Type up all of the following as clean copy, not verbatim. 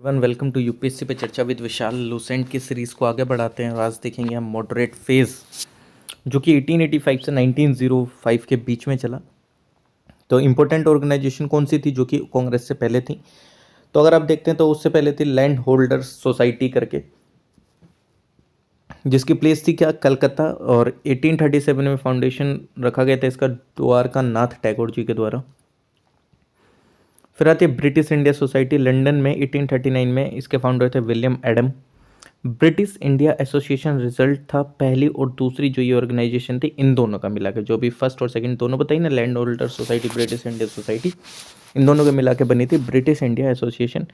One welcome to UPSC पे चर्चा with Vishal. Lucent की सीरीज़ को आगे बढ़ाते हैं और आज देखेंगे हम मॉडरेट फेज़ जो कि 1885 से 1905 के बीच में चला। तो इम्पोर्टेंट ऑर्गेनाइजेशन कौन सी थी जो कि कांग्रेस से पहले थी? तो अगर आप देखते हैं तो उससे पहले थी लैंड होल्डर्स सोसाइटी करके, जिसकी प्लेस थी क्या, कलकत्ता। और 1837 में फाउंडेशन रखा गया था इसका द्वारका नाथ टैगोर जी के द्वारा। फिर आती है ब्रिटिश इंडिया सोसाइटी लंदन में 1839 में, इसके फाउंडर थे William Adam. British India association result था पहली और दूसरी जो ये ऑर्गेनाइजेशन थी इन दोनों का मिला के, जो भी फर्स्ट और सेकंड दोनों बताई ना, land holder society, British India society, इन दोनों के मिला के बनी थी ब्रिटिश इंडिया एसोसिएशन।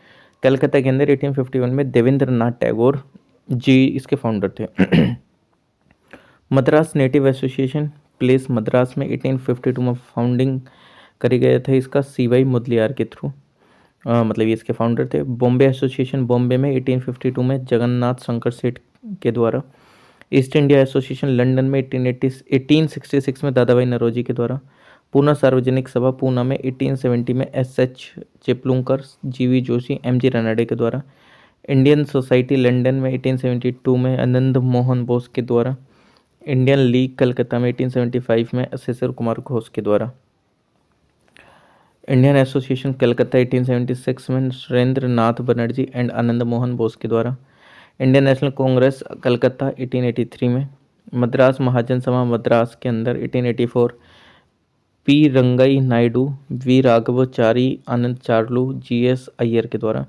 कलकत्ता के अंदर 1851 में देवेंद्र नाथ टैगोर जी इसके फाउंडर थे। Madras native association place Madras में 1852 में फाउंडिंग करी गए थे इसका सीवाई मुदलियार के थ्रू, मतलब ये इसके फाउंडर थे। बॉम्बे एसोसिएशन बॉम्बे में 1852 में जगन्नाथ शंकर सेठ के द्वारा। ईस्ट इंडिया एसोसिएशन लंदन में 1866 में दादाभाई नौरोजी के द्वारा। पूना सार्वजनिक सभा पूना में 1870 में S H. Chiplunkar, G V. Joshi, M G. Ranade के द्वारा। इंडियन सोसाइटी लंदन में 1872 में आनंद मोहन बोस के द्वारा। इंडियन लीग कलकत्ता में 1875 में अशेश्वर कुमार घोष के द्वारा। इंडियन एसोसिएशन कलकत्ता 1876 में सुरेंद्र नाथ बनर्जी एंड आनंद मोहन बोस के द्वारा। इंडियन नेशनल कांग्रेस कलकत्ता 1883 में। मद्रास महाजन सभा मद्रास के अंदर 1884 P Rangai Naidu, V Raghavachari, Anand Charlu, G S. Iyer के द्वारा।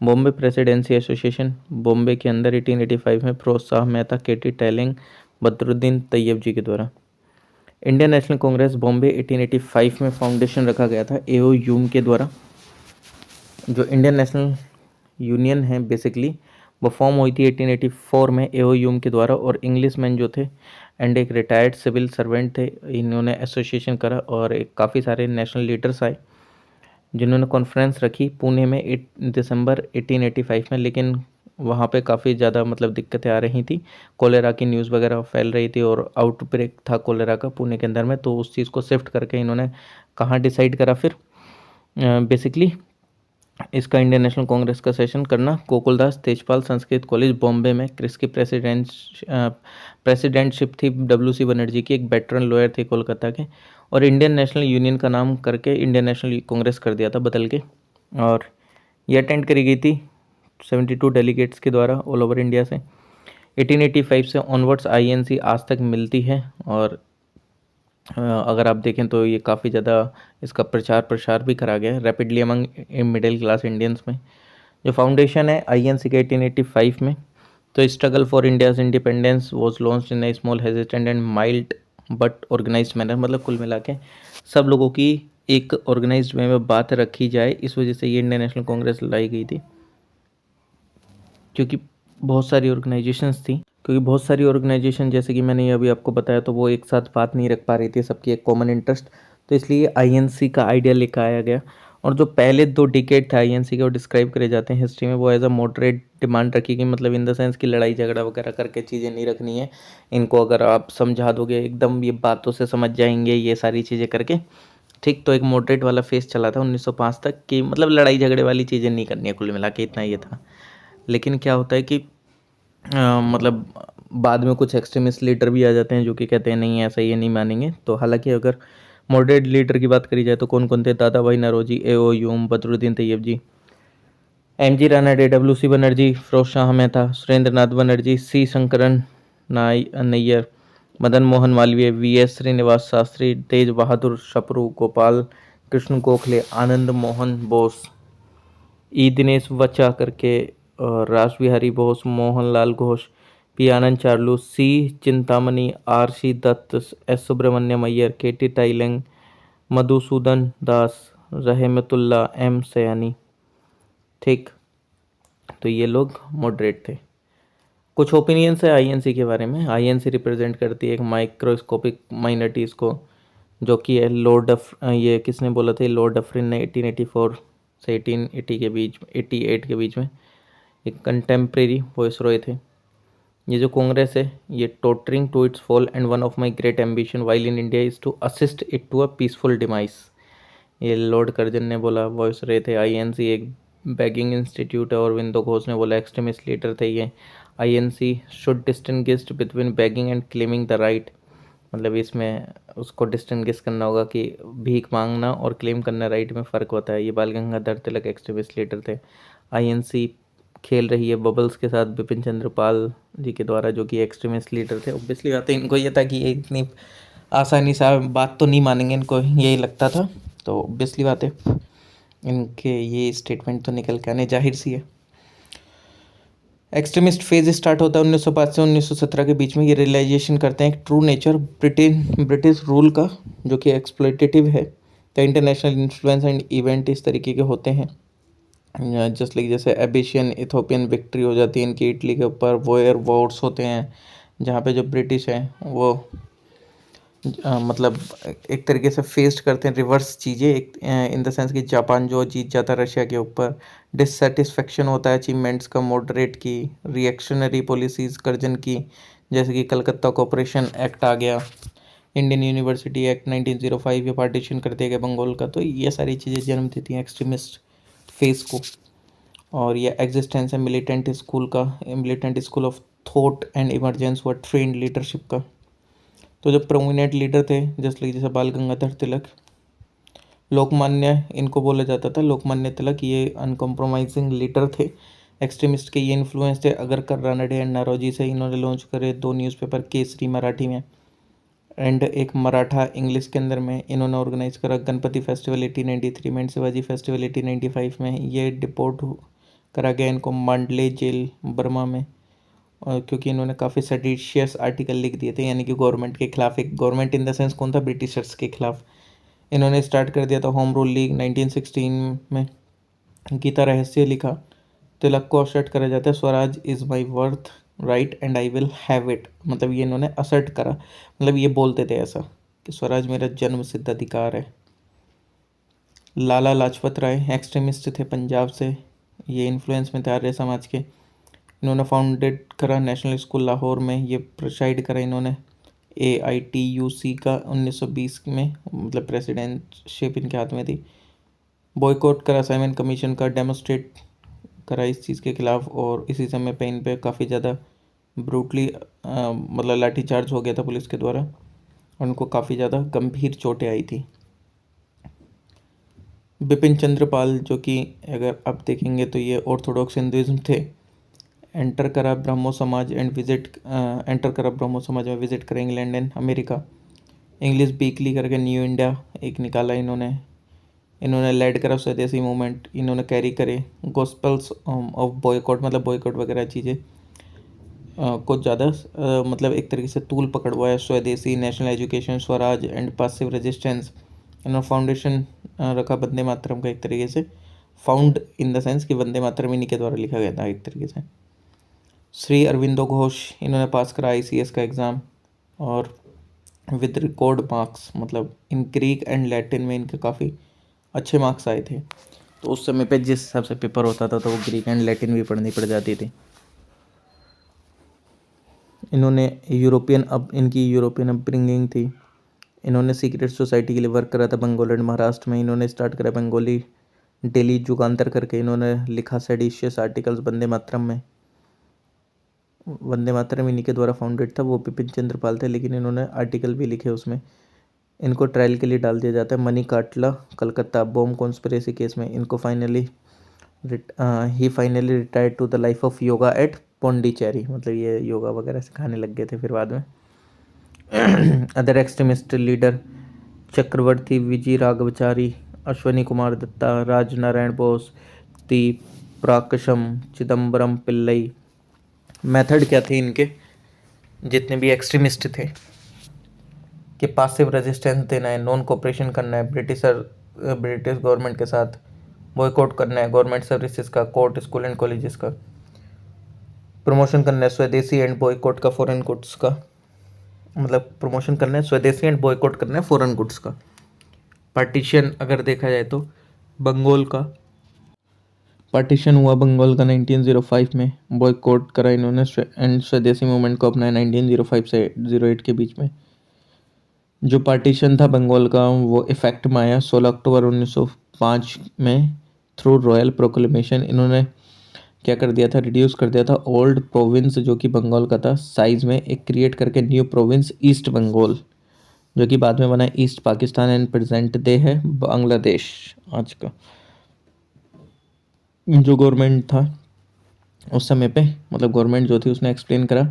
बॉम्बे प्रेसिडेंसी एसोसिएशन बॉम्बे के अंदर 1885 में फिरोज शाह मेहता, के.टी. टैलिंग, बदरुद्दीन तैयब जी के द्वारा। इंडियन नेशनल कांग्रेस बॉम्बे 1885 में फाउंडेशन रखा गया था ए.ओ. ह्यूम के द्वारा। जो इंडियन नेशनल यूनियन है बेसिकली वो फॉर्म हुई थी 1884 में ए.ओ. ह्यूम के द्वारा, और इंग्लिश मैन जो थे एंड एक रिटायर्ड सिविल सर्वेंट थे, इन्होंने एसोसिएशन करा और एक काफ़ी सारे नेशनल लीडर्स आए जिन्होंने कॉन्फ्रेंस रखी पुणे में 8 दिसंबर 1885 में। लेकिन वहाँ पे काफ़ी ज़्यादा मतलब दिक्कतें आ रही थी, कोलेरा की न्यूज़ वगैरह फैल रही थी और आउटब्रेक था कोलेरा का पुणे के अंदर में, तो उस चीज़ को शिफ्ट करके इन्होंने कहाँ डिसाइड करा फिर बेसिकली इसका इंडियन नेशनल कांग्रेस का सेशन करना गोकुलदास तेजपाल संस्कृत कॉलेज बॉम्बे में। किसकी प्रेसिडेंटशिप थी डब्ल्यू.सी. बनर्जी की, एक वेटरन लॉयर थे कोलकाता के। और इंडियन नेशनल यूनियन का नाम करके इंडियन नेशनल कांग्रेस कर दिया था बदल के। और ये अटेंड करी गई थी 72 डेलीगेट्स के द्वारा ऑल ओवर इंडिया से। 1885 से ऑनवर्ड्स आईएनसी आज तक मिलती है, और अगर आप देखें तो ये काफ़ी ज़्यादा इसका प्रचार प्रसार भी करा गया है rapidly among middle class Indians में। जो फाउंडेशन है आईएनसी के 1885 में। तो struggle for India's independence was launched in a small hesitant and mild but organised manner, मतलब कुल मिला के सब लोगों की एक ऑर्गेनाइज्ड वे में बात रखी जाए, इस वजह से ये इंडियन नेशनल कांग्रेस लाई गई थी। क्योंकि बहुत सारी ऑर्गेनाइजेशंस थी, क्योंकि बहुत सारी ऑर्गेनाइजेशन जैसे कि मैंने ये अभी आपको बताया तो वो एक साथ बात नहीं रख पा रही थी, सबकी एक कॉमन इंटरेस्ट, तो इसलिए आईएनसी का आइडिया लेकर आया गया। और जो पहले 2 डिकेड थे आईएनसी के वो डिस्क्राइब करे जाते हैं हिस्ट्री में, वो एज अ मॉडरेट डिमांड रखी गई, मतलब इन द सेंस की लड़ाई झगड़ा वगैरह करके चीज़ें नहीं रखनी है इनको, अगर आप समझा दोगे एकदम ये बातों से समझ जाएंगे ये सारी चीज़ें करके, ठीक। तो एक मॉडरेट वाला फेस चला था 1905 तक कि मतलब लड़ाई झगड़े वाली चीज़ें नहीं करनी है, कुल मिला के इतना ये था। लेकिन क्या होता है कि मतलब बाद में कुछ एक्सट्रीमिस्ट लीडर भी आ जाते हैं जो कि कहते हैं नहीं ऐसा ये नहीं मानेंगे। तो हालांकि अगर मॉडरेट लीडर की बात करी जाए तो कौन कौन थे, Dada Bhai Naoroji, A O. Hume, Badruddin Tyabji, M G. Ranade, W C. Banerjee, Firoz Shah Mehta, Surendra Nath Banerjee, C Sankaran Nair, Madan Mohan Malaviya, V S. Srinivasa Sastri, Tej Bahadur Sapru, Gopal Krishna Gokhale, Anand Mohan Bose, E Dinesh Wacha करके, और Ras Bihari Bose, Mohanlal Ghosh, P Anand Charlu, C Chintamani, R C Dutt, S Subramaniam Iyer, K T Telang, Madhusudan Das, Rahimtulla, M Sayani, ठीक। तो ये लोग मॉडरेट थे। कुछ ओपिनियंस है आईएनसी के बारे में। आईएनसी रिप्रेजेंट करती है एक माइक्रोस्कोपिक माइनॉरिटीज़ को, जो कि है लॉर्ड ये किसने बोला था, लॉर्ड डफरिन ने 1884 से 1880 के बीच 88 के बीच में एक कंटेम्प्रेरी वॉइसरॉय थे। ये जो कांग्रेस है ये tottering to its fall and one of my great ambition while in India is to assist it to a peaceful demise, ये लॉर्ड कर्जन ने बोला। वॉइसरॉय थे आईएनसी एक बैगिंग इंस्टीट्यूट है, और अरविंदो घोष ने बोला एक्सट्रीमिस्ट लीडर थे ये। INC should distinguish between bagging and claiming the right, मतलब इसमें उसको डिस्टिंग्विश करना होगा कि भीख मांगना और क्लेम करना राइट में फ़र्क होता है। ये बाल गंगाधर तिलक एक्सट्रीमिस्ट लीडर थे। आईएनसी खेल रही है बबल्स के साथ बिपिन चंद्र पाल जी के द्वारा, जो कि एक्सट्रीमिस्ट लीडर थे। ऑब्वियसली बात है, इनको ये था कि ये इतनी आसानी से बात तो नहीं मानेंगे, इनको यही लगता था। तो ऑब्वियसली बात है, इनके ये स्टेटमेंट तो निकल के आने जाहिर सी है। एक्सट्रीमिस्ट फेज स्टार्ट होता है 1905 से 1917 के बीच में। ये रियलाइजेशन करते हैं एक ट्रू नेचर ब्रिटिश रूल का, जो कि एक्सप्लॉइटेटिव है। The international influence and event इस तरीके के होते हैं, जस्ट लाइक जैसे एबिशियन इथोपियन विक्ट्री हो जाती है इनकी इटली के ऊपर। वॉयर वॉर्स होते हैं जहाँ पे जो ब्रिटिश हैं वो मतलब एक तरीके से फेस्ड करते हैं रिवर्स चीज़ें, एक इन द सेंस कि जापान जो जीत जाता है रशिया के ऊपर। डिससेटिस्फेक्शन होता है अचीवमेंट्स का, मॉडरेट की रिएक्शनरी पॉलिसीज़ कर्जन की, जैसे कि कलकत्ता कोऑपरेशन एक्ट आ गया, इंडियन यूनिवर्सिटी एक्ट 1905, ये पार्टीशन कर दिया गया बंगाल का। तो ये सारी चीज़ें जन्म देती हैं एक्सट्रीमिस्ट फेस को। और ये एग्जिस्टेंस है मिलिटेंट स्कूल का, militant school of thought and emergence व ट्रेंड लीडरशिप का। तो जो प्रोमिनेंट लीडर थे जैसे बाल गंगाधर तिलक, लोकमान्य इनको बोला जाता था, लोकमान्य तिलक, ये अनकॉम्प्रोमाइजिंग लीडर थे। एक्सट्रीमिस्ट के ये इन्फ्लुएंस थे अगरकर रानडे एंड नारोजी से। इन्होंने लॉन्च करे 2 न्यूज़पेपर, केसरी मराठी में एंड एक मराठा इंग्लिश के अंदर में। इन्होंने ऑर्गेनाइज करा गणपति फेस्टिवल 1893 में, शिवाजी फेस्टिवल 1895 में। ये डिपोर्ट करा गया इनको मांडले जेल बर्मा में, और क्योंकि इन्होंने काफ़ी सेडिशियस आर्टिकल लिख दिए थे, यानी कि गवर्नमेंट के खिलाफ। एक गवर्नमेंट इन द सेंस कौन था, ब्रिटिशर्स के खिलाफ। इन्होंने स्टार्ट कर दिया था होम रूल लीग 1916 में। गीता रहस्य लिखा। तिलक को असर्ट करा जाता है Swaraj is my worth right and I will have it, मतलब ये इन्होंने असर्ट करा, मतलब ये बोलते थे ऐसा कि स्वराज मेरा जन्म सिद्ध अधिकार है। लाला लाजपत राय एक्सट्रीमिस्ट थे पंजाब से, ये इन्फ्लुएंस में थे आर्य समाज के। इन्होंने फाउंडेड करा नेशनल स्कूल लाहौर में, ये प्रेसाइड करा इन्होंने। AITUC का 1920 में, मतलब प्रेसिडेंटशिप इनके हाथ में थी। बॉयकॉट करा साइमन कमीशन का, डेमोस्ट्रेट करा इस चीज़ के खिलाफ। और इसी समय पे इन पे काफ़ी ज़्यादा ब्रूटली मतलब लाठीचार्ज हो गया था पुलिस के द्वारा, और उनको काफ़ी ज़्यादा गंभीर चोटें आई थी। बिपिन चंद्र पाल, जो कि अगर आप देखेंगे तो ये ऑर्थोडॉक्स हिंदुज़म थे। एंटर करा ब्रह्मो समाज में विजिट करें England and America. English weekly करके न्यू इंडिया एक निकाला इन्होंने। इन्होंने लेड करा स्वदेशी मूवमेंट, इन्होंने कैरी करे गॉस्पल्स ऑफ बॉयकॉट, मतलब बॉयकॉट वगैरह चीज़ें को ज़्यादा मतलब एक तरीके से तूल पकड़वाया। स्वदेशी, national education, Swaraj and passive resistance. इन्होंने फाउंडेशन रखा वंदे मातरम का, एक तरीके से फाउंड इन द सेंस कि वंदे मातरम इन्हीं के द्वारा लिखा गया था एक तरीके से। श्री अरविंदो घोष, इन्होंने पास करा ICS का एग्ज़ाम, और विद रिकॉर्ड मार्क्स, मतलब इन ग्रीक एंड लैटिन में इनके काफ़ी अच्छे मार्क्स आए थे। तो उस समय पे जिस हिसाब से पेपर होता था तो वो ग्रीक एंड लैटिन भी पढ़नी पड़ जाती थी। इन्होंने इनकी यूरोपियन अपब्रिंगिंग थी। इन्होंने सीक्रेट सोसाइटी के लिए वर्क करा था बंगाल एंड महाराष्ट्र में। इन्होंने स्टार्ट करा बंगाली डेली जुगांतर करके, इन्होंने लिखा सेडिशियस आर्टिकल्स वंदे मातरम में। वंदे मातरम इन्हीं के द्वारा फाउंडेड था, वो बिपिन चंद्र पाल थे, लेकिन इन्होंने आर्टिकल भी लिखे उसमें। इनको ट्रायल के लिए डाल दिया जाता है Maniktala Calcutta bomb conspiracy case में। इनको finally retired to the life of yoga at Pondicherry, मतलब ये योगा वगैरह सिखाने लग गए थे फिर बाद में। अदर एक्सट्रीमिस्ट लीडर चक्रवर्ती विजय राघवचारी, अश्वनी कुमार दत्ता, राजनारायण बोस, ती प्राकशम, चिदम्बरम पिल्लई। मेथड क्या थे इनके, जितने भी एक्सट्रीमिस्ट थे, कि पासिव रेजिस्टेंस देना है, नॉन कोऑपरेशन करना है ब्रिटिश गवर्नमेंट के साथ, बॉयकॉट करना है गवर्नमेंट सर्विसेज का, कोर्ट, स्कूल एंड कॉलेजेस का, प्रमोशन करना है स्वदेशी एंड बॉयकॉट का फॉरेन गुड्स का, मतलब प्रमोशन करना है स्वदेशी एंड बॉयकॉट करना है फॉरेन गुड्स का। पार्टीशन अगर देखा जाए तो बंगाल का पार्टीशन हुआ बंगाल का 1905 में। बॉयकॉट करा इन्होंने एंड स्वदेशी मूवमेंट को अपनाया 1905 से 08 के बीच में। जो पार्टीशन था बंगाल का वो इफेक्ट में आया 16 अक्टूबर 1905 में, थ्रू रॉयल प्रोक्लेमेशन इन्होंने क्या कर दिया था, रिड्यूस कर दिया था ओल्ड प्रोविंस जो कि बंगाल का था साइज में, एक क्रिएट करके न्यू प्रोविंस ईस्ट बंगाल जो कि बाद में बना east Pakistan and present day है बांग्लादेश आज का। जो गवर्नमेंट था उस समय पे, मतलब गवर्नमेंट जो थी, उसने एक्सप्लेन करा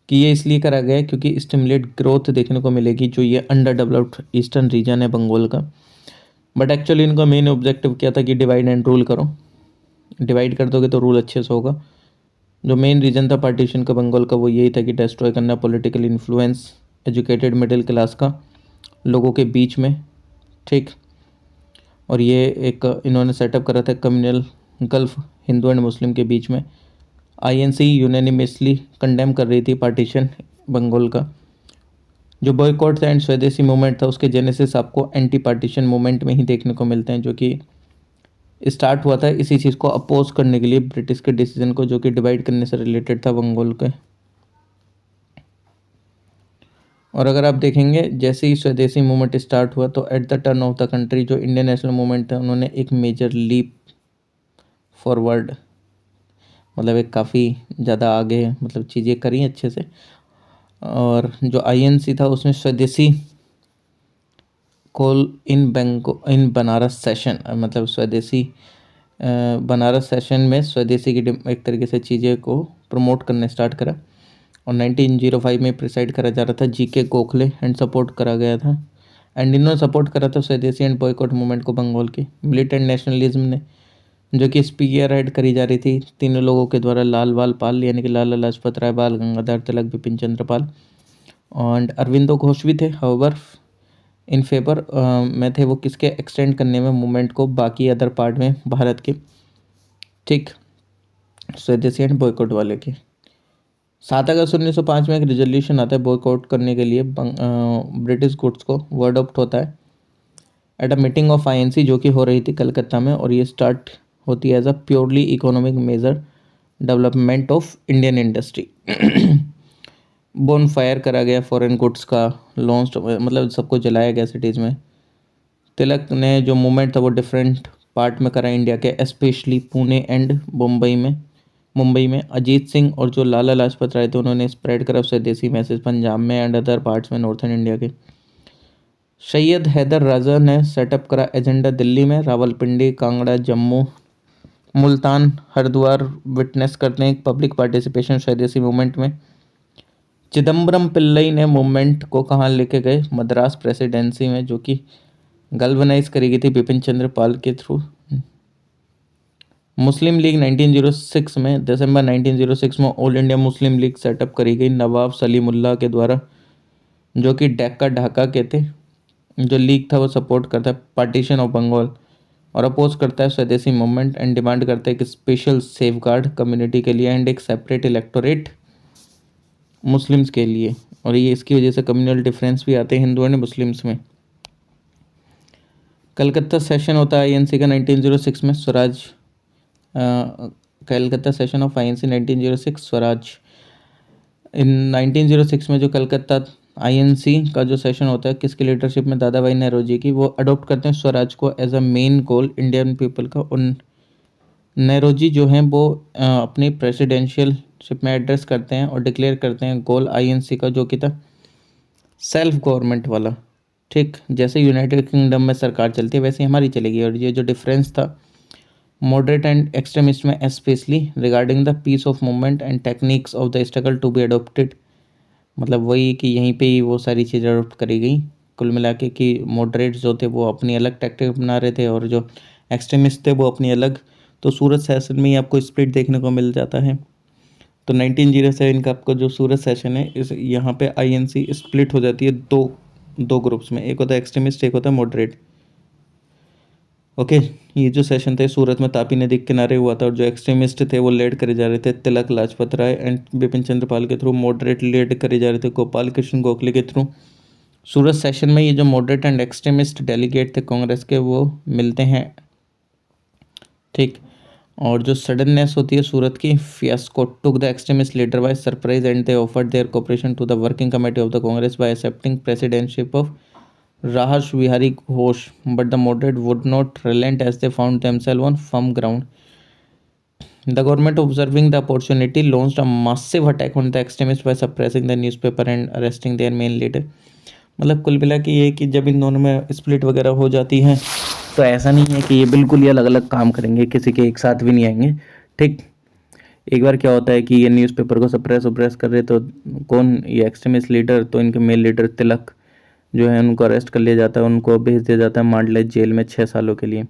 कि ये इसलिए करा गया है क्योंकि स्टिमुलेट ग्रोथ देखने को मिलेगी जो ये अंडर डेवलप्ड ईस्टर्न रीजन है बंगाल का। बट एक्चुअली इनका मेन ऑब्जेक्टिव क्या था कि डिवाइड एंड रूल करो, डिवाइड कर दोगे तो रूल अच्छे से होगा। जो मेन रीज़न था पार्टीशन का बंगाल का वो यही था कि डिस्ट्रॉय करना political influence educated middle class का लोगों के बीच में, ठीक। और ये एक इन्होंने सेटअप करा था communal gulf Hindu and Muslim के बीच में। आईएनसी यूनानिमसली कंडेम कर रही थी पार्टीशन बंगाल का। जो बॉयकॉट एंड स्वदेशी मूवमेंट था उसके जेनेसिस आपको एंटी पार्टीशन मूवमेंट में ही देखने को मिलते हैं, जो कि स्टार्ट हुआ था इसी चीज़ को अपोज करने के लिए ब्रिटिश के डिसीजन को जो कि डिवाइड करने से रिलेटेड था बंगाल के। और अगर आप देखेंगे जैसे ही स्वदेशी मूवमेंट स्टार्ट हुआ तो at the turn off the country जो इंडियन नेशनल मूवमेंट था उन्होंने एक मेजर लीप फॉरवर्ड, मतलब एक काफ़ी ज़्यादा आगे मतलब चीज़ें करी अच्छे से। और जो आईएनसी था उसने स्वदेशी कॉल इन बनारस सेशन, मतलब स्वदेशी बनारस सेशन में स्वदेशी की एक तरीके से चीज़ें को प्रमोट करने स्टार्ट करा। और 1905 में प्रिसाइड करा जा रहा था जीके गोखले एंड सपोर्ट करा गया था। एंड इन्होंने सपोर्ट करा था स्वदेशी एंड बॉयकॉट मूवमेंट को बंगाल की मिलिटेंट नेशनलिज्म ने, जो कि स्पीयर हेड करी जा रही थी तीनों लोगों के द्वारा, लाल बाल पाल यानी कि लाला लाजपत राय, बाल गंगाधर तिलक, बिपिन चंद्र पाल एंड अरविंदो घोष भी थे। हाउएवर इन फेवर में थे वो किसके, एक्सटेंड करने में मूवमेंट को बाकी अदर पार्ट में भारत के, ठीक, स्वदेशी एंड बॉयकॉट वाले के। 7 अगस्त 1905 में एक रिजोल्यूशन आता है बॉयकॉट करने के लिए ब्रिटिश गुड्स को, वो अडॉप्ट होता है at a meeting of INC जो कि हो रही थी कलकत्ता में। और ये स्टार्ट होती है as a purely economic measure development of Indian industry. Bonfire करा गया फॉरेन गुड्स का, लॉन्च मतलब सबको जलाया गया सिटीज़ में। तिलक ने जो मूवमेंट था वो डिफरेंट पार्ट में करा इंडिया के, स्पेशली पुणे एंड मुंबई में। अजीत सिंह और जो लाला लाजपत राय थे उन्होंने स्प्रेड करा स्वदेशी मैसेज पंजाब में एंड अदर पार्ट्स में नॉर्थन इंडिया के। सैयद हैदर राजा ने सेटअप करा एजेंडा दिल्ली में, रावलपिंडी, कांगड़ा, जम्मू, मुल्तान, हरिद्वार विटनेस करते हैं पब्लिक पार्टिसिपेशन स्वदेशी मूवमेंट में। चिदम्बरम पिल्लई ने मूवमेंट को कहाँ लेके गए, मद्रास प्रेसिडेंसी में, जो कि गल्वनाइज करी गई थी बिपिन चंद्र पाल के थ्रू। मुस्लिम लीग 1906 में, दिसंबर 1906 में all India Muslim league setup करी गई नवाब सलीमुल्लाह के द्वारा, जो कि डेक्का ढाका के थे। जो लीग था वो सपोर्ट करता है पार्टीशन ऑफ बंगाल और अपोज करता है स्वदेशी मूवमेंट एंड डिमांड करता है कि स्पेशल सेफ गार्ड कम्युनिटी के लिए एंड एक सेपरेट इलेक्टोरेट मुस्लिम्स के लिए। और ये इसकी वजह से कम्युनल डिफरेंस भी आते हैं हिंदू एंड मुस्लिम्स में। कलकत्ता सेशन होता है आईएनसी का 1906 में, Swaraj Calcutta session of INC 1906 Swaraj. In 1906 में जो कलकत्ता आईएनसी का जो सेशन होता है किसकी लीडरशिप में, दादा भाई नेहरू की, वो अडॉप्ट करते हैं स्वराज को as a main goal Indian people का। उन नेहरू जी जो हैं वो अपनी प्रेसिडेंशियलशिप में एड्रेस करते हैं और डिक्लेयर करते हैं गोल आईएनसी का जो कि था सेल्फ गवर्नमेंट वाला, ठीक। जैसे यूनाइटेड किंगडम में सरकार चलती है वैसे ही हमारी चलेगी। और ये जो डिफरेंस था मॉडरेट एंड एक्सट्रीमिस्ट में, specially regarding the peace of movement and techniques of the struggle to be adopted, मतलब वही कि यहीं पे ही वो सारी चीज़ें अडोप्ट करी गई कुल मिला के, कि मॉडरेट जो थे वो अपनी अलग टैक्टिक अपना रहे थे और जो एक्सट्रीमिस्ट थे वो अपनी अलग। तो सूरत सेशन में ही आपको स्प्लिट देखने को मिल जाता है। तो 1907 का आपको जो सूरत सेशन है इस यहाँ पे आईएनसी स्प्लिट हो जाती है दो ग्रुप्स में, एक होता है एक्सट्रीमिस्ट, एक होता है मॉडरेट। ओके, ये जो सेशन थे सूरत में तापी नदी के किनारे हुआ था और जो एक्सट्रीमिस्ट थे वो लेड करे जा रहे थे तिलक लाजपत राय एंड बिपिन चंद्र पाल के थ्रू, मॉडरेट लेड करे जा रहे थे गोपाल कृष्ण गोखले के थ्रू। सूरत सेशन में ये जो मॉडरेट एंड एक्सट्रीमिस्ट डेलीगेट थे कांग्रेस के वो मिलते हैं, ठीक। और जो सडननेस होती है सूरत की, fiasco took the extremist leader by surprise and they offered their cooperation to the working committee of the Congress by accepting presidentship of Rahash Vihari Ghosh, but the moderate would not relent as they found themselves on firm ground. The government, observing the opportunity, launched a massive attack on the extremists by suppressing the newspaper and arresting their main leader. मतलब कुल मिला के ये कि जब इन दोनों में split वगैरह हो जाती है तो ऐसा नहीं है कि ये बिल्कुल ही अलग अलग काम करेंगे, किसी के एक साथ भी नहीं आएंगे। ठीक, एक बार क्या होता है कि ये न्यूज़पेपर को सप्रेस कर रहे तो कौन, ये एक्सट्रीमिस्ट लीडर, तो इनके मेन लीडर तिलक जो है उनको अरेस्ट कर लिया जाता है, उनको भेज दिया जाता है मांडले जेल में 6 सालों के लिए।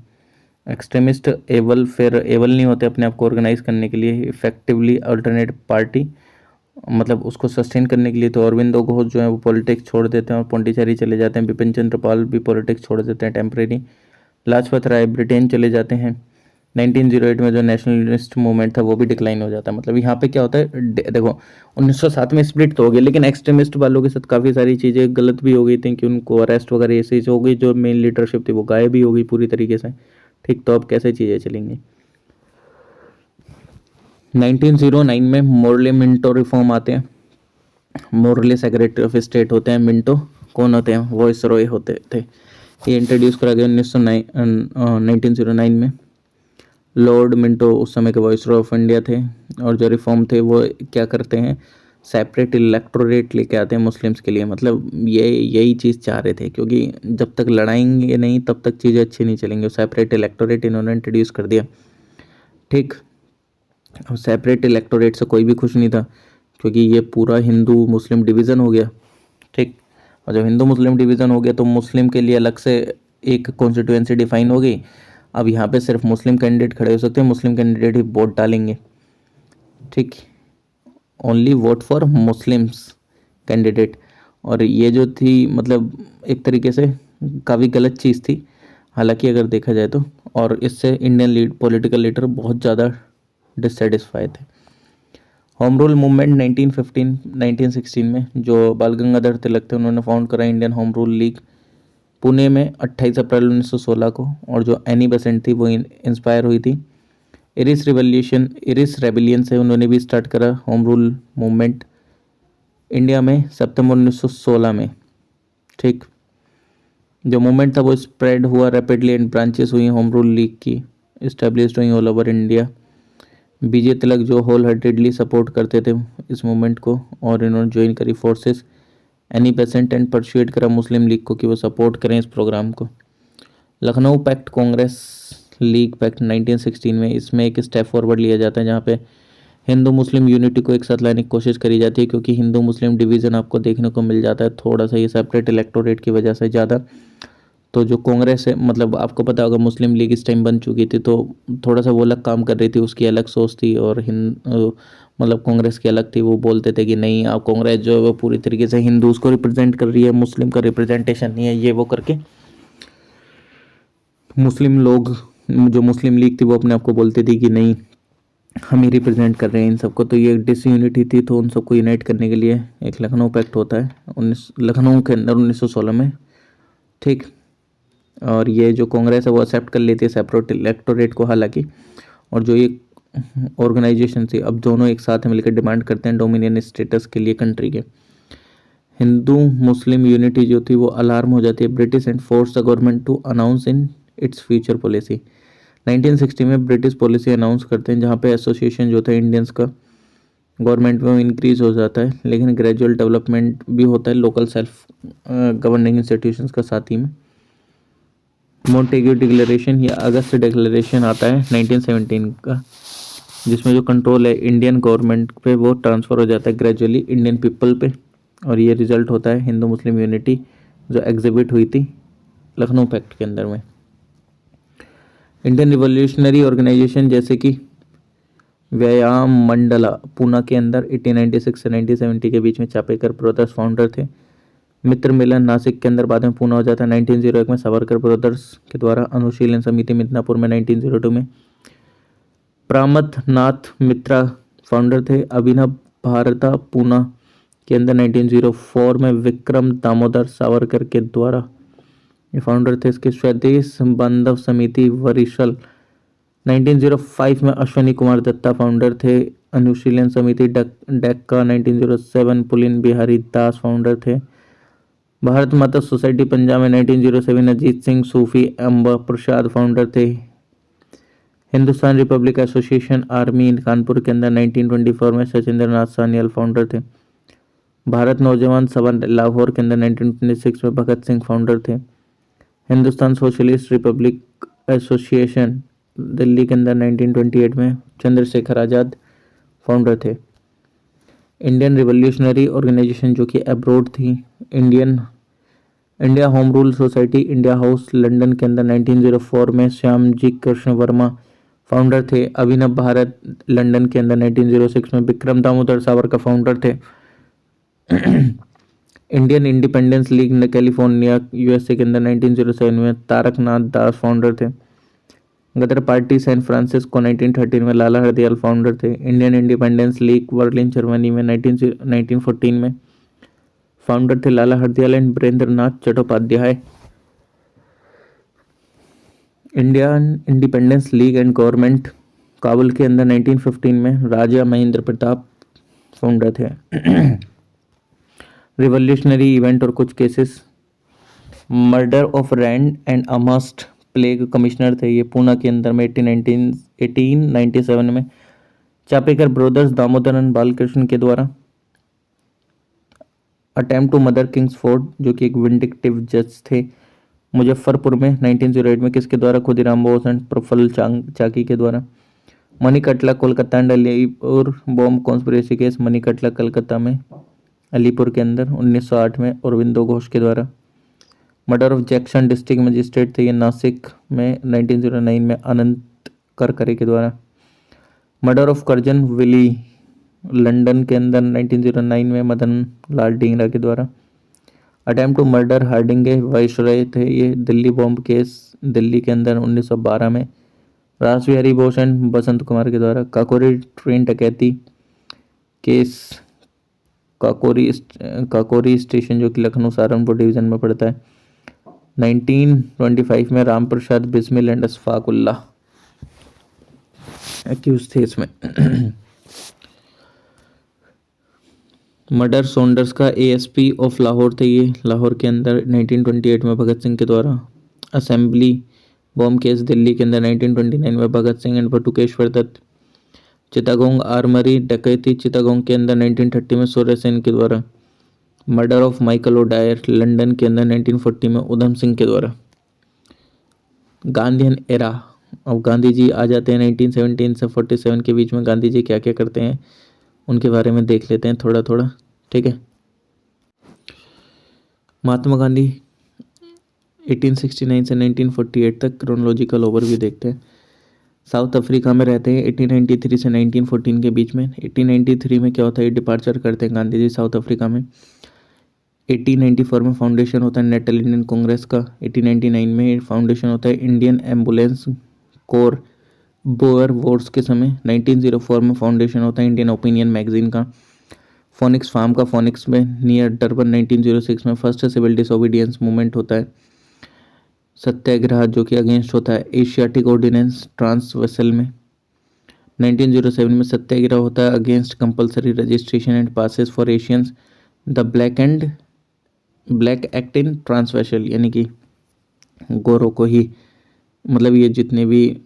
एक्सट्रीमिस्ट एबल फिर एबल नहीं होते अपने आप को ऑर्गेनाइज करने के लिए इफेक्टिवली अल्टरनेट पार्टी, मतलब उसको सस्टेन करने के लिए। तो अरविंदो घोष जो है वो पॉलिटिक्स छोड़ देते हैं और पौंडीचेरी चले जाते हैं। बिपिन चंद्र पाल भी पॉलिटिक्स छोड़ देते हैं टेम्परेरी। लाजपत राय ब्रिटेन चले जाते हैं। 1908 में जो नेशनलिस्ट मूवमेंट था वो भी डिक्लाइन हो जाता है। मतलब यहाँ पे क्या होता है, देखो 1907 में स्प्लिट तो हो गया, लेकिन एक्सट्रीमिस्ट वालों के साथ काफ़ी सारी चीज़ें गलत भी हो गई थी कि उनको अरेस्ट वगैरह ऐसी हो गई, जो मेन लीडरशिप थी वो गायब भी हो गई पूरी तरीके से। ठीक, तो अब कैसे चीज़ें चलेंगी। 1909 में मोरले मिंटो रिफॉर्म आते हैं। मोरले सेक्रेटरी ऑफ स्टेट होते हैं, मिंटो कौन होते हैं, वॉइस रॉय होते थे। ये इंट्रोड्यूस करा गया 1909 में। लॉर्ड मिंटो उस समय के वॉइस रॉय ऑफ इंडिया थे, और जो रिफॉर्म थे वो क्या करते हैं, सेपरेट इलेक्टोरेट लेके आते हैं मुस्लिम्स के लिए। मतलब ये यही चीज़ चाह रहे थे, क्योंकि जब तक लड़ाएंगे नहीं तब तक चीज़ें अच्छी नहीं चलेंगी। सेपरेट इलेक्टोरेट इन्होंने इंट्रोड्यूस कर दिया। ठीक, अब सेपरेट इलेक्टोरेट से कोई भी खुश नहीं था, क्योंकि ये पूरा हिंदू मुस्लिम डिवीज़न हो गया। ठीक, और जब हिंदू मुस्लिम डिवीज़न हो गया तो मुस्लिम के लिए अलग से एक कॉन्स्टिट्यूएंसी डिफाइन हो गई। अब यहाँ पे सिर्फ मुस्लिम कैंडिडेट खड़े हो सकते हैं, मुस्लिम कैंडिडेट ही वोट डालेंगे। ठीक, only vote for Muslims candidate. और ये जो थी मतलब एक तरीके से काफ़ी गलत चीज़ थी, हालांकि अगर देखा जाए तो। और इससे इंडियन पॉलिटिकल लीडर बहुत ज़्यादा डिससेटिस्फाई थे। होम रूल मूवमेंट 1916 में जो बाल गंगाधर तिलक थे उन्होंने फाउंड करा Indian home rule league Pune में 28 अप्रैल 1916 को। और जो एनी बेसेंट थी वो इंस्पायर हुई थी इरिस रेबिलियन से, उन्होंने भी स्टार्ट करा होम रूल मूवमेंट इंडिया में सितंबर 1916 में। ठीक, जो मूवमेंट था वो स्प्रेड हुआ रैपिडली एंड ब्रांचेस हुई होम रूल लीग की, इस्टेब्लिश्ड हुई ऑल ओवर इंडिया। बीजे तिलक जो होल हार्टेडली सपोर्ट करते थे इस मूवमेंट को, और इन्होंने ज्वाइन करी forces Annie Besant and persuade करा मुस्लिम लीग को कि वो सपोर्ट करें इस प्रोग्राम को। लखनऊ पैक्ट कांग्रेस लीग पैक्ट 1916 में, इसमें एक स्टेप फॉरवर्ड लिया जाता है जहाँ पे हिंदू मुस्लिम यूनिटी को एक साथ लाने की कोशिश करी जाती है, क्योंकि हिंदू मुस्लिम डिवीज़न आपको देखने को मिल जाता है थोड़ा सा ये सेपरेट इलेक्टोरेट की वजह से ज़्यादा। तो जो कांग्रेस है, मतलब आपको पता होगा मुस्लिम लीग इस टाइम बन चुकी थी, तो थोड़ा सा वो अलग काम कर रही थी, उसकी अलग सोच थी। और मतलब कांग्रेस की अलग थी, वो बोलते थे कि नहीं, आप कांग्रेस जो है वो पूरी तरीके से हिंदूज को रिप्रेजेंट कर रही है, मुस्लिम का रिप्रेजेंटेशन नहीं है, ये वो करके। मुस्लिम लोग, जो मुस्लिम लीग थी वो अपने आप को बोलती थी कि नहीं, हम ही रिप्रेजेंट कर रहे हैं इन सबको। तो ये डिसयूनिटी थी, तो उन सबको यूनाइट करने के लिए एक लखनऊ पैक्ट होता है लखनऊ के अंदर 1916 में। ठीक, और ये जो कांग्रेस है वो एक्सेप्ट कर लेती है सेपरेट इलेक्टोरेट को हालांकि। और जो ये ऑर्गेनाइजेशन थी, अब दोनों एक साथ मिलकर डिमांड करते हैं डोमिनियन स्टेटस के लिए कंट्री के। हिंदू मुस्लिम यूनिटी जो थी वो अलार्म हो जाती है British and force the government to announce in its future policy. 1960 में ब्रिटिश पॉलिसी अनाउंस करते हैं, जहाँ पे एसोसिएशन जो था इंडियंस का गवर्नमेंट में इंक्रीज हो जाता है, लेकिन ग्रेजुअल डेवलपमेंट भी होता है लोकल सेल्फ गवर्निंग इंस्टीट्यूशंस का साथ ही में। मॉन्टेग्यू डिक्लेरेशन या अगस्त डिक्लेरेशन आता है 1917 का, जिसमें जो कंट्रोल है इंडियन गवर्नमेंट पे वो ट्रांसफ़र हो जाता है ग्रेजुअली इंडियन पीपल पे। और ये रिजल्ट होता है हिंदू मुस्लिम यूनिटी जो एग्जिबिट हुई थी लखनऊ पैक्ट के अंदर में। इंडियन रिवोल्यूशनरी ऑर्गेनाइजेशन जैसे कि व्यायाम मंडला पूना के अंदर 1896 से 1970 के बीच में चापेकर ब्रदर्स फाउंडर थे। मित्र मिलन नासिक के अंदर बाद में पूना हो जाता है 1901 में सावरकर ब्रदर्स के द्वारा। अनुशीलन समिति मिदनापुर में 1902 में। प्रामथ नाथ मित्रा फाउंडर थे। अभिनव भारता पूना के अंदर 1904 में विक्रम दामोदर सावरकर के द्वारा ये फाउंडर थे इसके। स्वदेश बांधव समिति वरिशल 1905 में अश्वनी कुमार दत्ता फाउंडर थे। अनुशीलन समिति डेक्का 1907 पुलिन बिहारी दास फाउंडर थे। भारत माता सोसाइटी पंजाब में 1907 अजीत सिंह सूफी अम्बा प्रसाद फाउंडर थे। Hindustan Republic association army Kanpur के अंदर 1924 में सचिंद्र नाथ सान्याल फाउंडर थे। भारत नौजवान सभा लाहौर के अंदर 1926 में भगत सिंह फाउंडर थे। Hindustan socialist Republic association Delhi के अंदर 1928 में चंद्रशेखर आज़ाद फाउंडर थे। इंडियन रिवोल्यूशनरी ऑर्गेनाइजेशन जो कि अब्रोड थी, India home rule society India house London के अंदर 1904 में श्यामजी कृष्ण वर्मा फाउंडर थे। अभिनव भारत लंदन के अंदर 1906 में विक्रम दामोदर सावरकर फाउंडर थे। Indian Independence league California USA के अंदर 1907 में तारक नाथ दास फाउंडर थे। गदर पार्टी सैन फ्रांसिस्को 1913 में लाला हरदयाल फाउंडर थे। Indian Independence League Berlin Germany में 1914 में फाउंडर थे Lala Hardayal and Birendra Nath Chattopadhyay. Indian Independence League and government Kabul के अंदर 1915 में राजा महेंद्र प्रताप फाउंडर थे। रिवोल्यूशनरी इवेंट और कुछ cases, murder of Rand and Ayerst plague commissioner थे, ये पूना के अंदर में 1897 में चापेकर ब्रदर्स दामोदरन बालकृष्ण के द्वारा। Attempt to murder Kingsford जो कि एक विंडिक्टिव जज थे मुजफ्फरपुर में 1908 में किसके द्वारा, खुदीराम बोस एंड प्रफुल्ल चाकी के द्वारा। Maniktala Kolkata and Alipore bomb conspiracy case Maniktala Calcutta में अलीपुर के अंदर 1908 में अरविंदो घोष के द्वारा। Murder of Jackson district magistrate थे ये नासिक में 1909 में अनंत करकरे के द्वारा। Murder of Curzon Wyllie London के अंदर 1909 में मदन लाल ढींगरा के द्वारा। Attempt to murder Hardinge viceroy थे ये दिल्ली बॉम्ब केस दिल्ली के अंदर 1912 में रास बिहारी बोस एंड बसंत कुमार के द्वारा। काकोरी ट्रेन डकैती केस काकोरी स्टेशन जो कि लखनऊ सहारनपुर डिवीजन में पड़ता है 1925 में राम प्रसाद बिस्मिल एंड अशफाक उल्लाह एक्यूज थे इसमें। मर्डर सॉन्डर्स का एएसपी ऑफ लाहौर थे ये लाहौर के अंदर 1928 में भगत सिंह के द्वारा। असेंबली बॉम्ब केस दिल्ली के अंदर 1929 में भगत सिंह एंड बटुकेश्वर दत्त। चिटागोंग आर्मरी डकैती चिटागोंग के अंदर 1930 में सूर्य सेन के द्वारा। Murder of Michael O'Dwyer London के अंदर 1940 में उधम सिंह के द्वारा। गांधीयन एरा, अब गांधी जी आ जाते हैं 1917 से 47 के बीच में गांधी जी क्या क्या करते हैं उनके बारे में देख लेते हैं थोड़ा थोड़ा, ठीक है। महात्मा गांधी 1869 से 1948 तक क्रोनोलॉजिकल ओवरव्यू देखते हैं। साउथ अफ्रीका में रहते हैं 1893 से 1914 के बीच में। 1893 में क्या होता है, डिपार्चर करते हैं गांधी जी साउथ अफ्रीका में। 1894 में फाउंडेशन होता है नेटल इंडियन कांग्रेस का। 1899 में फाउंडेशन होता है Indian ambulance corps Boer wars के समय। 1904 में फाउंडेशन होता है इंडियन ओपिनियन मैगजीन का। फोनिक्स फार्म का फोनिक्स में नियर डरबन 1906 में फर्स्ट सिविल डिसोबीडियंस मूवमेंट होता है। सत्याग्रह जो कि अगेंस्ट होता है एशियाटिक ऑर्डिनेंस ट्रांस वेसल में। 1907 में सत्याग्रह होता है against compulsory registration and passes for Asians the black act in Transvaal, यानी कि गोरों को ही, मतलब ये जितने भी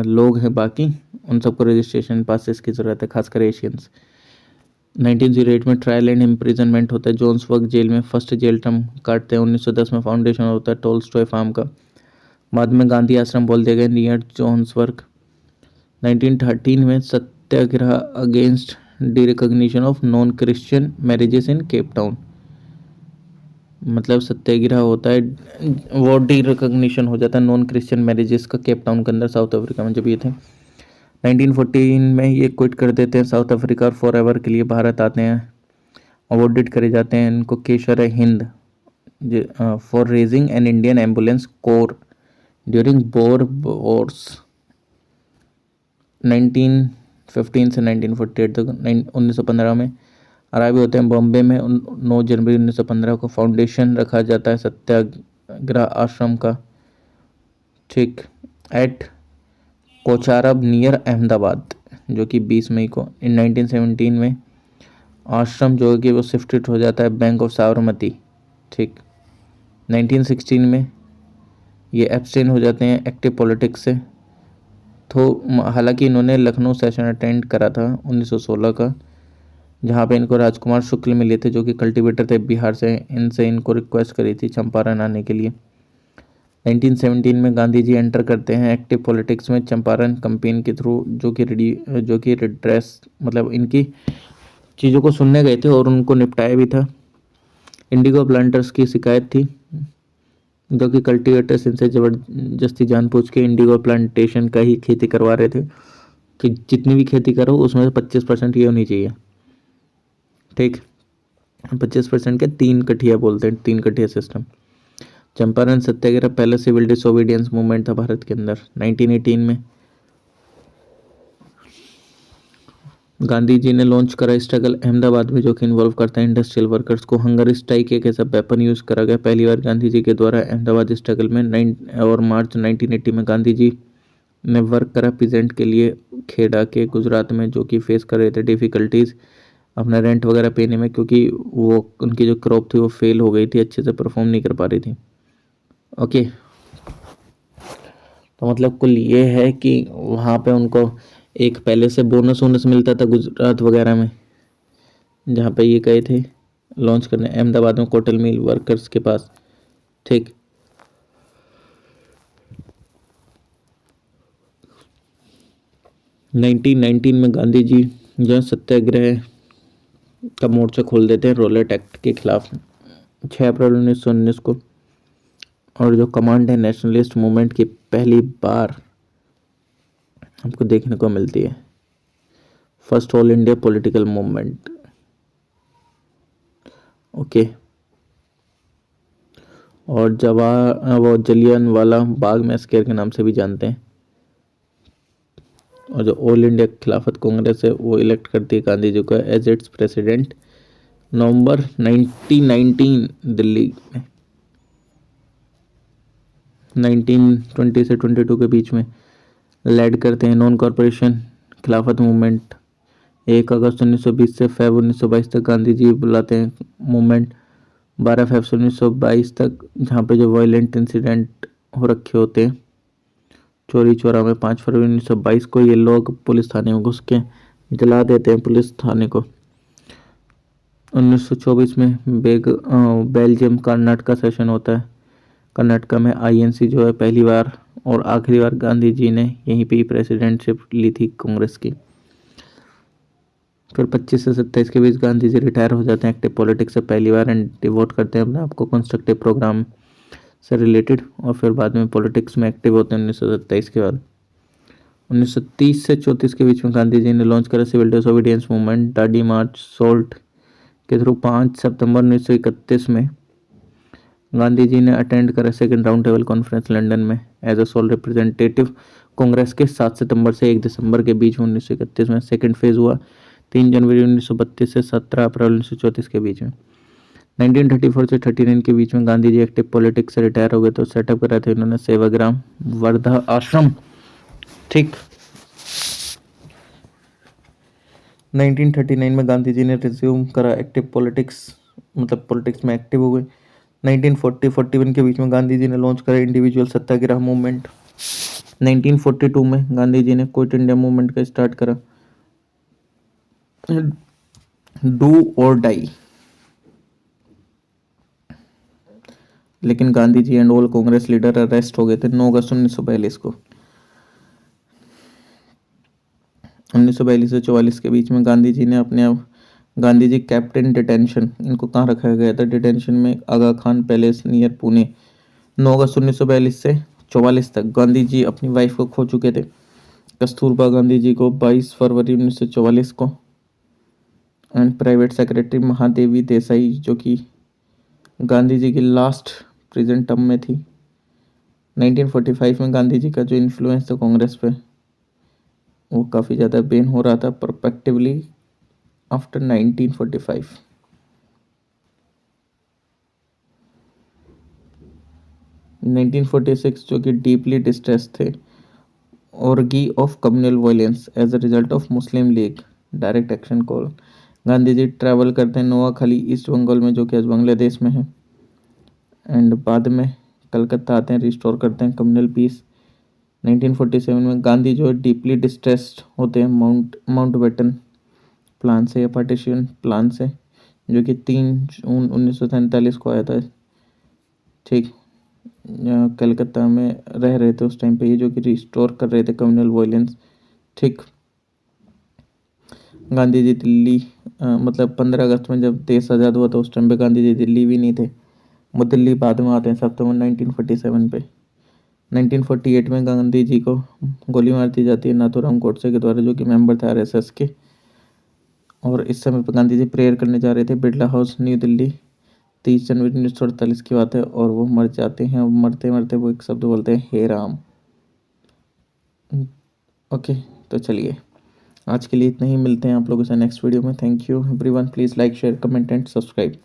लोग हैं बाकी उन सबको रजिस्ट्रेशन पासेस की ज़रूरत है, खासकर एशियंस। 1908 में ट्रायल एंड इम्प्रिजनमेंट होता है जोन्सबर्ग जेल में, फर्स्ट जेल टर्म काटते हैं। 1910 में फाउंडेशन होता है टोल्स्टॉय फार्म का। बाद में गांधी आश्रम बोल दिया गया नियर जोन्सबर्ग। 1913 में satyagraha against derecognition of non Christian marriages in Cape Town, मतलब सत्याग्रह होता है वो डिरिकग्निशन हो जाता है नॉन क्रिश्चियन मैरिजेस का केप टाउन के अंदर साउथ अफ्रीका में जब ये थे। 1914 में ये क्विट कर देते हैं साउथ अफ्रीका और फॉर एवर के लिए भारत आते हैं। अवॉर्डेड करे जाते हैं इनको Kaiser Hind for raising an Indian ambulance corps during Boer wars 1915 से 1948 तक। 1915 में अराइव होते हैं बॉम्बे में। 9 जनवरी 1915 को फाउंडेशन रखा जाता है सत्याग्रह आश्रम का, ठीक, एट कोचारब नियर अहमदाबाद, जो कि 20 मई को। इन 1917 में आश्रम जो है कि वो शिफ्टेड हो जाता है बैंक ऑफ साबरमती ठीक। 1916 में ये एब्सटेन हो जाते हैं एक्टिव पॉलिटिक्स से। तो हालांकि इन्होंने लखनऊ सेशन अटेंड करा था 1916 का, जहाँ पे इनको राजकुमार शुक्ल मिले थे जो कि कल्टीवेटर थे बिहार से। इनसे इनको रिक्वेस्ट करी थी चंपारण आने के लिए। 1917 में गांधी जी एंटर करते हैं एक्टिव पॉलिटिक्स में चंपारण कैंपेन के थ्रू, जो कि रिड्रेस मतलब इनकी चीज़ों को सुनने गए थे और उनको निपटाया भी था। इंडिगो प्लांटर्स की शिकायत थी, जो कि कल्टीवेटर्स इनसे ज़बरदस्ती जानबूझ के इंडिगो प्लांटेशन का ही खेती करवा रहे थे कि जितनी भी खेती करो उसमें से 25% ये होनी चाहिए। ठीक। 25% के 3 कठिया बोलते हैं, 3 कठिया सिस्टम। चंपारण सत्याग्रह पहले सिविल डिसोबीडियंस मूवमेंट था भारत के अंदर। 1918 में गांधी जी ने लॉन्च करा स्ट्रगल अहमदाबाद में, जो कि इन्वॉल्व करता है इंडस्ट्रियल वर्कर्स को। हंगर स्ट्राइक एक ऐसा वेपन यूज करा गया पहली बार गांधी जी के द्वारा अहमदाबाद स्ट्रगल में। मार्च 1980 में गांधी जी ने वर्क करा पीजेंट के लिए खेड़ा के गुजरात में, जो कि फेस कर रहे थे डिफिकल्टीज अपना रेंट वगैरह पेने में, क्योंकि वो उनकी जो क्रॉप थी वो फेल हो गई थी, अच्छे से परफॉर्म नहीं कर पा रही थी। ओके, तो मतलब कुल ये है कि वहाँ पे उनको एक पहले से बोनस वोनस मिलता था गुजरात वगैरह में, जहाँ पे ये गए थे लॉन्च करने अहमदाबाद में कोटल मिल वर्कर्स के पास। ठीक। 1919 में गांधी जी जो है सत्याग्रह का मोर्चा खोल देते हैं रॉलेट एक्ट के खिलाफ 6 अप्रैल 1919 को। और जो कमांड है नेशनलिस्ट मूवमेंट की पहली बार हमको देखने को मिलती है, first all India political movement. Okay. और वो जलियांवाला बाग मैसेकर के नाम से भी जानते हैं। और जो ऑल इंडिया खिलाफत कांग्रेस है वो इलेक्ट करती है गांधी जी को एज इट्स प्रेसिडेंट नवंबर 1919 दिल्ली में। 1920 से 22 के बीच में लेड करते हैं नॉन कॉरपोरेशन खिलाफत मूवमेंट। 1 अगस्त 1920 से फेब 1922 तक गांधी जी बुलाते हैं मूवमेंट। 12 फेब 1922 तक, जहाँ पे जो वायलेंट इंसिडेंट हो रखे होते हैं चोरी चोरा में। 5 फरवरी 1922 को ये लोग पुलिस थाने में घुस के जला देते हैं पुलिस थाने को। 1924 में बेल्जियम कर्नाटका सेशन होता है। कर्नाटका में आईएनसी जो है पहली बार और आखिरी बार गांधी जी ने यहीं पे ही प्रेसिडेंटशिप ली थी कांग्रेस की। फिर 25 से 27 के बीच गांधी जी रिटायर हो जाते हैं एक्टिव पॉलिटिक्स से पहली बार एंड डिवोट करते हैं अपने आप को कंस्ट्रक्टिव प्रोग्राम से रिलेटेड। और फिर बाद में पॉलिटिक्स में एक्टिव होते हैं 1927 के बाद। 1930 से 34 के बीच में गांधी जी ने लॉन्च करा civil disobedience movement Dandi march salt के थ्रू। 5 सितंबर 1931 में गांधी जी ने अटेंड करा second round table conference London में as a sole representative Congress के। 7 सितंबर से 1 दिसंबर के बीच में 1931 में सेकंड फेज हुआ। 3 जनवरी 1932 से 17 अप्रैल 1934 के बीच में। 1934 से 39 के बीच में गांधी जी एक्टिव पॉलिटिक्स से रिटायर हो गए तो सेटअप करा था इन्होंने सेवाग्राम वर्धा आश्रम। ठीक। 1939 में गांधी जी ने रिज्यूम करा एक्टिव पॉलिटिक्स, मतलब पॉलिटिक्स में एक्टिव हो गए। 1940-41 के बीच में गांधी जी ने लॉन्च करा इंडिविजुअल सत्याग्रह मूवमेंट। 1942 में गांधी जी ने क्विट इंडिया मूवमेंट का स्टार्ट करा डू और डाई। लेकिन Gandhi ji and all Congress leader arrest हो गए थे 9 अगस्त 1942 को। 1942 से 44 के बीच में गांधी जी ने अपने आप गांधी जी कैप्टन डिटेंशन, इनको कहाँ रखा गया था डिटेंशन में, आगा खान पैलेस नियर पुणे। 9 अगस्त 1942 से 44 तक गांधी जी अपनी वाइफ को खो चुके थे कस्तूरबा गांधी जी को 22 फरवरी 1944 को। And private secretary Mahadevi Desai, जो कि गांधी जी की लास्ट प्रेजेंट टर्म में थी। 1945 में गांधी जी का जो इन्फ्लुएंस था कांग्रेस पे वो काफ़ी ज़्यादा बेन हो रहा था परस्पेक्टिवली आफ्टर 1945। 1946 जो कि डीपली डिस्ट्रेस थे orgy of communal violence as a result of Muslim League direct action call. Gandhi ji travel करते हैं नोआखाली ईस्ट बंगाल में, जो कि आज बांग्लादेश में है। एंड बाद में कलकत्ता आते हैं, रिस्टोर करते हैं कम्युनल पीस। 1947 में गांधी जो है डीपली डिस्ट्रेस्ड होते हैं माउंटबेटन प्लान से या पार्टीशन प्लान से, जो कि 3 जून 1947 को आया था। ठीक, कलकत्ता में रह रहे थे उस टाइम पे ये, जो कि रिस्टोर कर रहे थे कम्युनल वायलेंस। ठीक, गांधी जी दिल्ली मतलब 15 अगस्त में जब देश आज़ाद हुआ था उस टाइम पे गांधी जी दिल्ली भी नहीं थे। वो दिल्ली बाद में आते हैं सितंबर 1947 पे। 1948 में गांधी जी को गोली मार दी जाती है नाथूराम गोडसे के द्वारा, जो कि मेंबर थे आरएसएस के। और इस समय पर गांधी जी प्रेयर करने जा रहे थे बिरला हाउस, न्यू दिल्ली। 30 जनवरी 1948 की बात है और वो मर जाते हैं। और मरते मरते वो एक शब्द बोलते हैं, हे राम। ओके, तो चलिए आज के लिए इतना ही, मिलते हैं आप लोगों से नेक्स्ट वीडियो में। Thank you everyone, please like share comment and subscribe.